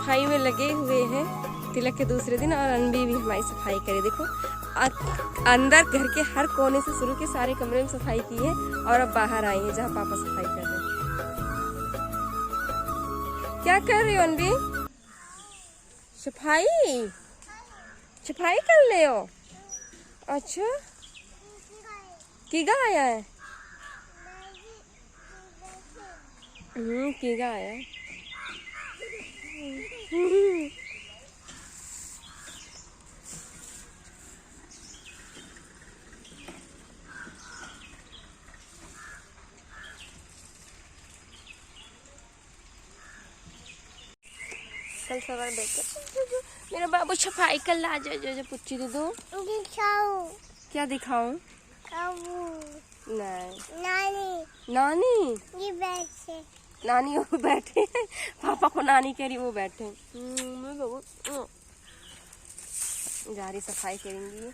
सफाई में लगे हुए हैं तिलक के दूसरे दिन, और अनबी भी हमारी सफाई करे। देखो अंदर घर के हर कोने से शुरू के सारे कमरे में सफाई की है, और अब बाहर आई है जहाँ पापा सफाई कर रहे हैं। क्या कर रही हो अनबी? सफाई सफाई कर ले हो? अच्छा कीगा आया है? कीगा आया है। चल सवार बैठ। मेरा बाबू सफाई कर ला। जो जो जो पुच्ची दे दो। दिखाओ। क्या दिखाऊं? नहीं नानी नानी ये बैठे। नानी वो बैठे पापा को नानी कह रही वो बैठे। जा रही सफाई करेंगी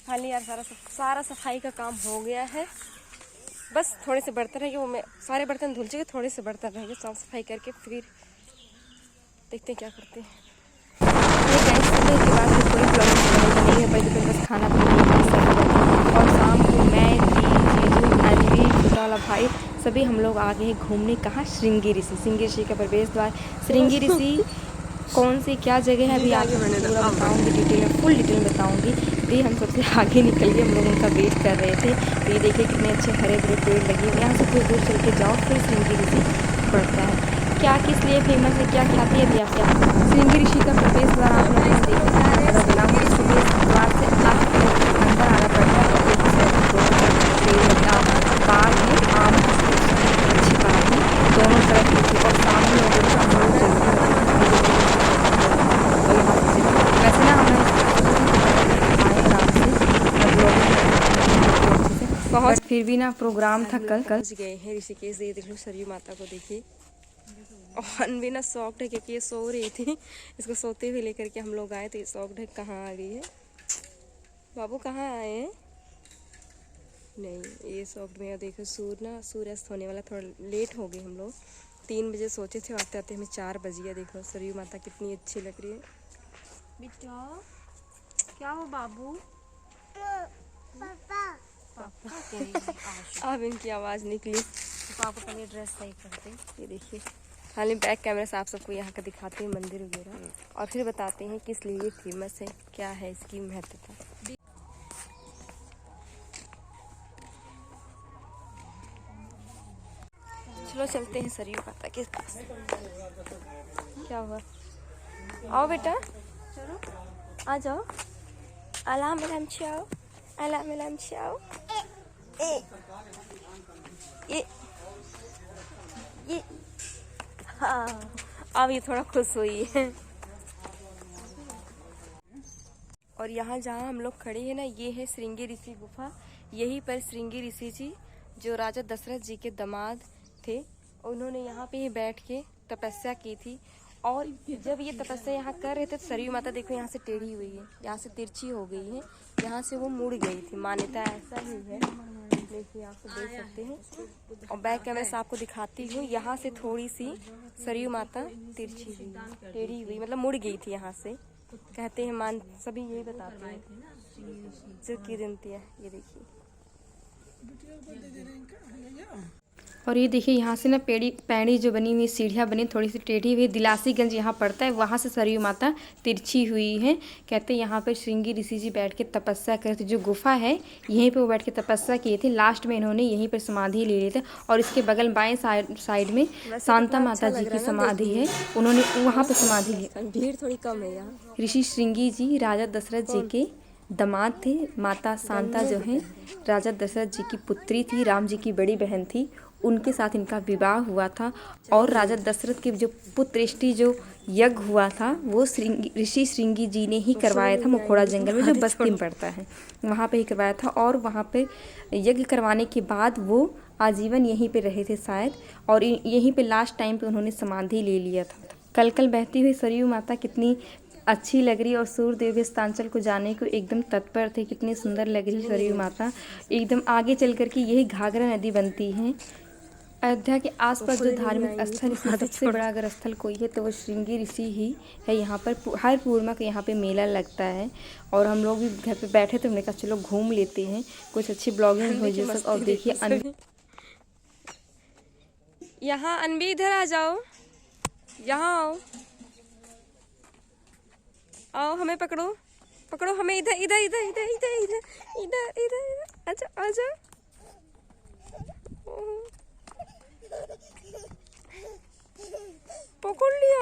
खाली यार। सारा सफाई का काम हो गया है। बस थोड़े से बर्तन रह गए, वो मैं सारे बर्तन धुल चुके, थोड़े से बर्तन रह गए। साफ सफाई करके फिर देखते हैं क्या करते हैं। सुबह के बाद फिर कोई प्रॉब्लम नहीं है, पर बस खाना पीना। और शाम को मैं जीजू छोटा वाला भाई सभी हम लोग आ गए हैं घूमने। कहाँ? श्रृंगी ऋषि। श्रृंगी ऋषि का प्रवेश द्वार। श्रृंगी ऋषि कौन सी क्या जगह है अभी आगे पूरा बताऊँगी, डिटेल में फुल डिटेल में बताऊँगी। ये हम सबसे आगे निकल गए, हम लोग उनका वेट कर रहे थे। तो ये देखिए कितने अच्छे हरे भरे पेड़ लगे हुए। यहाँ से कुछ दूर चल के जाओ फिर श्रृंगी ऋषि पड़ता है। क्या किस लिए फेमस है, क्या खाती है अभी आप? क्या श्रृंगी ऋषि का प्रवेश द्वार आप लोगों ने देखा है। प्रवेश द्वार से आप अंदर आना पड़ता है। बाग है, आम अच्छी बात है, दोनों तरफ नीचे और सामने वैसे ना हमें बहुत, फिर भी ना प्रोग्राम था कल पहुंच गए हैं ऋषिकेश। ये देख लो सरयू माता को देखिए। और अनबी ना शॉक्ड है क्योंकि ये सो रही थी। इसको सोते हुए लेकर के हम लोग आए तो ये शॉक्ड है कहाँ आ गई है। बाबू कहाँ आए हैं? नहीं ये शॉक्ड में। देखो सूर्यास्त होने वाला, थोड़ा लेट हो गए हम लोग। 3 बजे सोचे थे, आते आते हमें 4 बज गया। देखो सरयू माता कितनी अच्छी लग रही है। बेटा क्या हो बाबू? पापा पापा अब इनकी आवाज़ निकली। पापा पहले ड्रेस सही करते। ये देखिए खाली बैक कैमरा से आप सबको यहाँ का दिखाते हैं मंदिर वगैरह, और फिर बताते हैं किस लिए फेमस है, क्या है इसकी महत्वता। चलो चलते हैं सरयू माता के पास। क्या हुआ? आओ बेटा आ जाओ। अलाम अलाम चाओ, अलाम अलाम चाओ। ये हाँ अब ये थोड़ा खुश हुई है। और यहाँ जहाँ हम लोग खड़े हैं ना, ये है श्रृंगी ऋषि गुफा। यहीं पर श्रृंगी ऋषि जी जो राजा दशरथ जी के दामाद थे, उन्होंने यहाँ पे ही बैठ के तपस्या की थी। और जब ये तपस्या यहाँ कर रहे थे तो सरयू माता देखो यहाँ से टेढ़ी हुई है, यहाँ से तिरछी हो गई है, यहाँ से वो मुड़ गई थी। मान्यता ऐसा ही है, देखिए आप देख सकते हैं। और बैक कैमरा से आपको दिखाती हूँ, यहाँ से थोड़ी सी सरयू माता तिरछी हुई, टेढ़ी हुई, मतलब मुड़ गई थी यहाँ से। कहते हैं मान सभी यही बताते हैं जो की जनती है। ये देखिए और ये देखिए यहाँ से ना पैड़ी जो बनी हुई सीढ़ियाँ बनी थोड़ी सी टेढ़ी हुई। दिलासीगंज यहाँ पड़ता है, वहाँ से सरयू माता तिरछी हुई है। कहते हैं यहाँ पर श्रृंगी ऋषि जी बैठ के तपस्या करते। जो गुफा है यहीं पे वो बैठ के तपस्या किए थे। लास्ट में इन्होंने यहीं पर समाधि ले लिए थे। और इसके बगल बाएं साइड में शांता माता जी की समाधि है, उन्होंने वहाँ पर समाधि ली। भीड़ थोड़ी कम है यहाँ। ऋषि श्रृंगी जी राजा दशरथ जी के दामाद थे। माता शांता जो है राजा दशरथ जी की पुत्री थी, राम जी की बड़ी बहन थी। उनके साथ इनका विवाह हुआ था। और राजा दशरथ के जो पुत्रेष्टि जो यज्ञ हुआ था वो ऋषि श्रृंगी जी ने ही करवाया था। मखोड़ा जंगल में जो बस्ती में पड़ता है वहाँ पे ही करवाया था। और वहाँ पे यज्ञ करवाने के बाद वो आजीवन यहीं पे रहे थे शायद, और यहीं पे लास्ट टाइम पे उन्होंने समाधि ले लिया था। कल कल बहती हुई सरयू माता कितनी अच्छी लग रही है। और सूर्यदेव स्थांचल को जाने को एकदम तत्पर थे। कितनी सुंदर लग रही सरयू माता। एकदम आगे चल कर के यही घाघरा नदी बनती है। अयोध्या के आसपास जो धार्मिक स्थल, इसमें सबसे बड़ा अगर स्थल कोई है तो वो श्रृंगी ऋषि ही है। यहाँ पर हर पूर्णिमा को यहाँ पे मेला लगता है और हम लोग भी घर पे बैठे थे, हमने कहा चलो घूम लेते हैं, कुछ अच्छी ब्लॉगिंग हो जैसे। और देखिए यहाँ अनबी इधर आ जाओ, यहाँ आओ, आओ हमें पकड़ो, पकड़ो हमें, इधर इधर इधर इधर इधर इधर इधर इधर, आजा आजा, पकड़ लिया।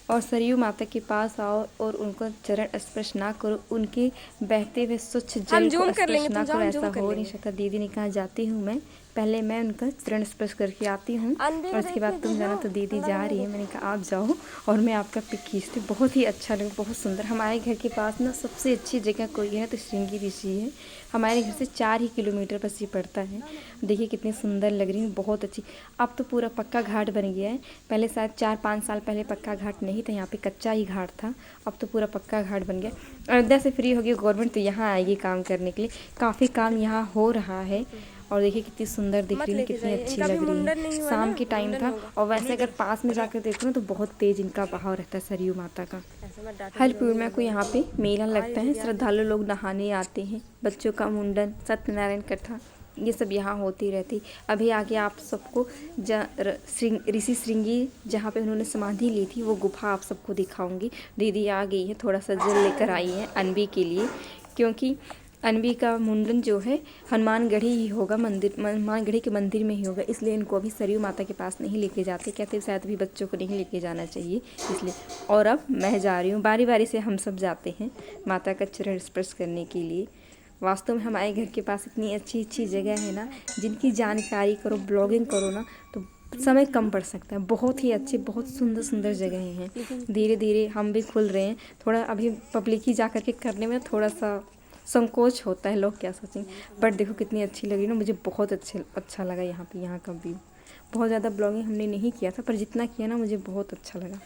और सरयू माता के पास आओ और उनको चरण स्पर्श ना करो, उनके बहते हुए स्वच्छ जल को स्पर्श ना करो, ऐसा हो नहीं सकता। दीदी ने कहा जाती हूँ मैं, पहले मैं उनका चरण स्पर्श करके आती हूँ और उसके बाद तुम जाना। तो दीदी जा रही है, मैंने कहा आप जाओ और मैं आपका पिक खींचती। बहुत ही अच्छा लगा, बहुत सुंदर। हमारे घर के पास ना सबसे अच्छी जगह कोई है तो श्रृंगी ऋषि है। हमारे घर से 4 ही किलोमीटर बस ये पड़ता है। देखिए कितनी सुंदर लग रही है, बहुत अच्छी। अब तो पूरा पक्का घाट बन गया है, पहले शायद 4-5 साल पहले पक्का घाट नहीं था, यहाँ पे कच्चा ही घाट था, अब तो पूरा पक्का घाट बन गया। अयोध्या से फ्री हो गई गवर्नमेंट तो यहाँ आएगी काम करने के लिए, काफ़ी काम यहाँ हो रहा है। और देखिए कितनी सुंदर दिख रही है, कितनी अच्छी लग रही है। शाम के टाइम था और वैसे अगर पास में जाकर देखो ना तो बहुत तेज इनका बहाव रहता है सरयू माता का। हर पूर्णिमा को यहाँ पे मेला लगता है, श्रद्धालु लोग नहाने आते हैं, बच्चों का मुंडन, सत्यनारायण कथा, ये सब यहाँ होती रहती। अभी आगे आप सबको ऋषि श्रृंगी जहाँ पे उन्होंने समाधि ली थी वो गुफा आप सबको दिखाऊंगी। दीदी आ गई है, थोड़ा सा जल लेकर आई है अनबी के लिए, क्योंकि अनबी का मुंडन जो है हनुमानगढ़ी ही होगा, हनुमानगढ़ी के मंदिर में ही होगा, इसलिए इनको अभी सरयू माता के पास नहीं लेके जाते, कहते शायद अभी बच्चों को नहीं लेके जाना चाहिए इसलिए। और अब मैं जा रही हूँ, बारी बारी से हम सब जाते हैं माता का चरण स्पर्श करने के लिए। वास्तव में हमारे घर के पास इतनी अच्छी अच्छी जगह है ना, जिनकी जानकारी करो, ब्लॉगिंग करो ना तो समय कम पड़ सकता है। बहुत ही अच्छी, बहुत सुंदर सुंदर जगहें हैं। धीरे धीरे हम भी खुल रहे हैं, थोड़ा अभी पब्लिक ही जा कर के करने में थोड़ा सा संकोच होता है, लोग क्या सोचेंगे, बट देखो कितनी अच्छी लग रही है ना, मुझे बहुत अच्छा लगा यहाँ पे, यहाँ का व्यू। बहुत ज़्यादा ब्लॉगिंग हमने नहीं किया था, पर जितना किया ना मुझे बहुत अच्छा लगा।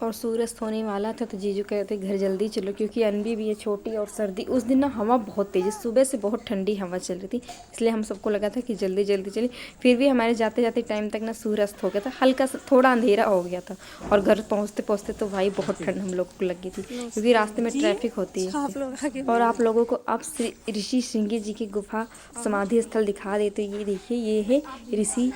और सूरज होने वाला था तो जीजू कहते घर जल्दी चलो, क्योंकि अनबी भी है छोटी और सर्दी। उस दिन ना हवा बहुत तेज़, सुबह से बहुत ठंडी हवा चल रही थी, इसलिए हम सबको लगा था कि जल्दी जल्दी चले। फिर भी हमारे जाते जाते टाइम तक ना सूरज हो गया था, हल्का सा थोड़ा अंधेरा हो गया था, और घर पहुँचते पहुँचते तो भाई बहुत ठंड हम लोग को लगी थी, क्योंकि रास्ते में ट्रैफिक होती है। और आप लोगों को अब ऋषि श्रृंगी जी की गुफा समाधि स्थल दिखा देते। ये देखिए, ये है ऋषि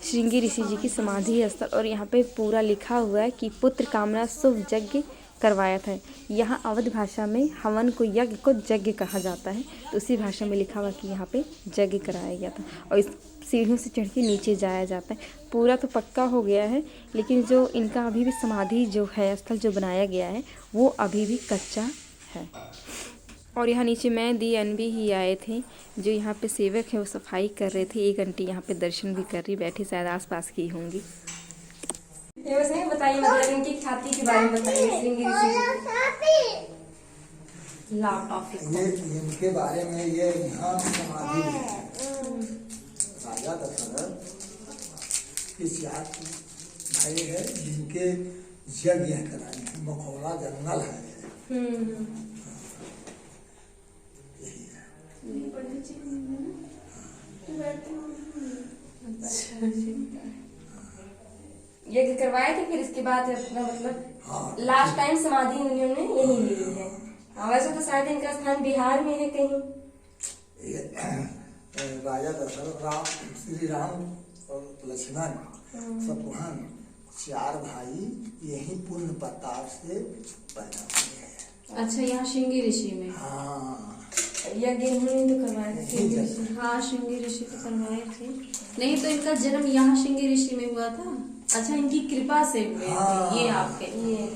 श्रृंगी ऋषि जी की समाधि स्थल, और यहाँ पे पूरा लिखा हुआ है कि पुत्र कामना शुभ यज्ञ करवाया था। यहाँ अवध भाषा में हवन को यज्ञ को यज्ञ कहा जाता है, तो उसी भाषा में लिखा हुआ कि यहाँ पे यज्ञ कराया गया था। और इस सीढ़ियों से चढ़ के नीचे जाया जाता है। पूरा तो पक्का हो गया है, लेकिन जो इनका अभी भी समाधि जो है स्थल जो बनाया गया है वो अभी भी कच्चा है। और यहाँ नीचे मैं दी अनबी ही आए थे, जो यहाँ पे सेवक है वो सफाई कर रहे थे। एक आंटी यहाँ पे दर्शन भी कर रही, बैठी, शायद आसपास की होंगी। बताइए, मतलब इनकी ख्याति के बारे में बताइए। इनके बारे में ये यहाँ समाधि है। राजा दशरथ के 4 भाई है जिनके यज्ञ कराए, मखौला जंगल है। यज्ञ करवाए थे, फिर इसके बाद अपना मतलब लास्ट टाइम समाधि उन्होंने यही ली है। वैसे तो शायद इनका स्थान बिहार में है कहीं। राजा दशरथ, श्री राम और लक्ष्मण शत्रुघ्न 4 भाई यही पुण्य प्रताप से पैदा हुए हैं। अच्छा, यहाँ श्रृंगी ऋषि में। हाँ, यज्ञ इन्होंने तो करवाए थे। हाँ, श्रृंगी ऋषि तो करवाए थे। नहीं तो इनका जन्म यहाँ श्रृंगी ऋषि में हुआ था। अच्छा, इनकी कृपा से हुए थे ये आपके। ये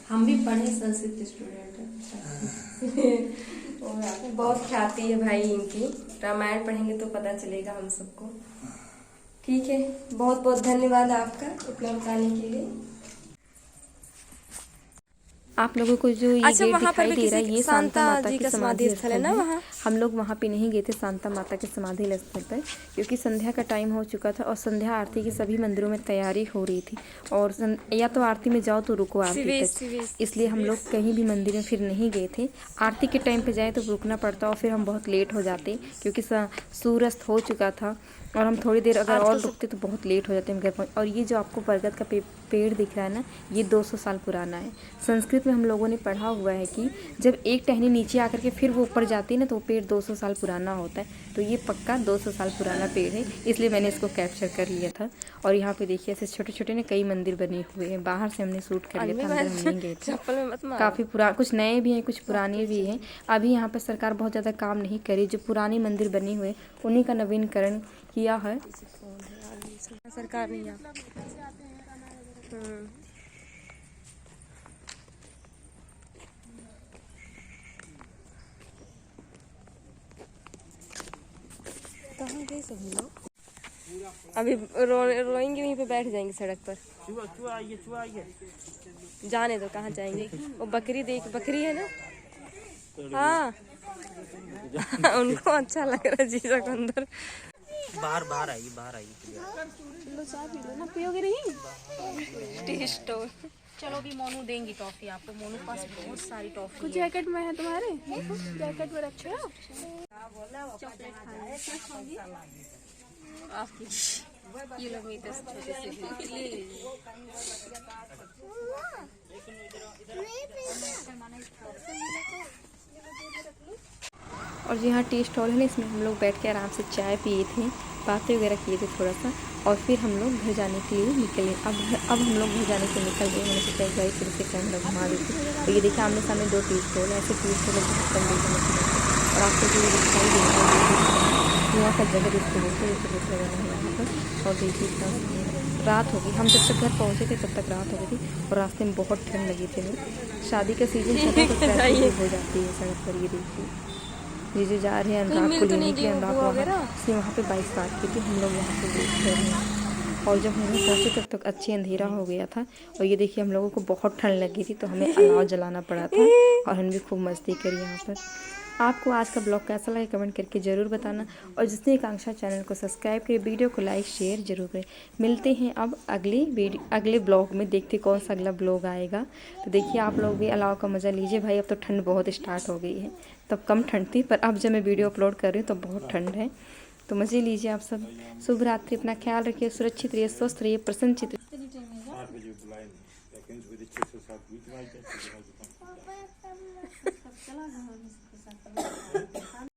हम भी पढ़े, संस्कृत स्टूडेंट है। बहुत ख्याति है भाई इनकी, रामायण पढ़ेंगे तो पता चलेगा हम सबको। ठीक है, बहुत बहुत धन्यवाद आपका इतना बताने के लिए। आप लोगों को जो ये गेट दिखाई दे रहा है ये शांता माता की समाधि स्थल है ना। वहाँ हम लोग वहाँ पे नहीं गए थे शांता माता के समाधि स्थल पर, क्योंकि संध्या का टाइम हो चुका था और संध्या आरती की सभी मंदिरों में तैयारी हो रही थी। और या तो आरती में जाओ तो रुको आरती तक, इसलिए हम लोग कहीं भी मंदिर में फिर नहीं गए थे। आरती के टाइम पे जाए तो रुकना पड़ता और फिर हम बहुत लेट हो जाते, क्योंकि सूर्यास्त हो चुका था और हम थोड़ी देर अगर और रुकते तो बहुत लेट हो जाते हैं हम घर पहुँच। और ये जो आपको बरगद का पेड़ दिख रहा है ना, ये 200 साल पुराना है। संस्कृत में हम लोगों ने पढ़ा हुआ है कि जब एक टहनी नीचे आकर के फिर वो ऊपर जाती है ना, तो वो पेड़ 200 साल पुराना होता है। तो ये पक्का 200 साल पुराना पेड़ है, इसलिए मैंने इसको कैप्चर कर लिया था। और यहाँ पे देखिए ऐसे छोटे छोटे ना कई मंदिर बने हुए हैं। बाहर से हमने शूट कर लिया था, अंदर हम नहीं गए थे। काफ़ी पुराना, कुछ नए भी हैं कुछ पुराने भी हैं। अभी यहाँ पर सरकार बहुत ज़्यादा काम नहीं करी, जो पुराने मंदिर बने हुए उन्हीं का नवीनीकरण किया है सरकार ने यहाँ। कहाँ गए सभी लोग? अभी रोएंगे, वहीं पे बैठ जाएंगे सड़क पर। चूहा आइए। जाने दो, कहाँ जाएंगे। वो बकरी है ना, हाँ उनको अच्छा लग रहा है जीजा को अंदर। बाहर आइए। चलो चाय पी लो ना, पियोगे नहीं? Tea stall. चलो भी मोनू देंगी टॉफी आपको, मोनू पास बहुत सारी टॉफी। कुछ जैकेट में है तुम्हारे? जैकेट में रखे हो? ये लो मीठे छोटे से। और जो यहाँ टी स्टॉल है ना, इसमें हम लोग बैठ के आराम से चाय पिए थे, बातें वगैरह किए थे थोड़ा सा, और फिर हम लोग घर जाने के लिए निकले। अब हम लोग घर जाने के लिए निकल गए। मैंने सोचा एक बार फिर से कैमरा घुमा देती। और ये देखिए आमने सामने 2 टी स्टॉल है। ऐसे टी स्टॉल बहुत कम देखने को मिलते हैं। और आपको जो दिखाई दे रहा है यहाँ का जगह जिसको बोलते हैं, जगह लगा है यहाँ पर। और देखिए इतना रात हो गई, हम जब तक घर पहुँचे थे तब तक रात हो गई थी, और रास्ते में बहुत ठंड लगी थी। शादी का सीजन चल रहा है तो ट्रैफिक हो जाती है सड़क पर। ये देखिए ये जो जा रहे हैं अनुराग को लेने के लिए, अनुराग वहाँ पे बाइक स्टार्ट की थी, हम लोग यहाँ से वेट कर रहे हैं। और जब हम लोग पहुँचे तब तक अच्छी अंधेरा हो गया था। और ये देखिए हम लोगों को बहुत ठंड लगी थी, तो हमें अलाव जलाना पड़ा था, और हमने भी खूब मस्ती करी यहाँ पर। आपको आज का ब्लॉग कैसा लगा कमेंट करके ज़रूर बताना। और जिसने आकांक्षा चैनल को सब्सक्राइब करें, वीडियो को लाइक शेयर जरूर करें। मिलते हैं अब अगले ब्लॉग में, देखते कौन सा अगला ब्लॉग आएगा। तो देखिए आप लोग भी अलाव का मज़ा लीजिए भाई। अब तो ठंड बहुत स्टार्ट हो गई है, तब कम ठंड थी, पर अब जब मैं वीडियो अपलोड कर रही हूँ तो बहुत ठंड है। तो मज़े लीजिए आप सब। शुभ रात्रि, अपना ख्याल रखिए, सुरक्षित रहिए, स्वस्थ रहिए, प्रसन्नचित।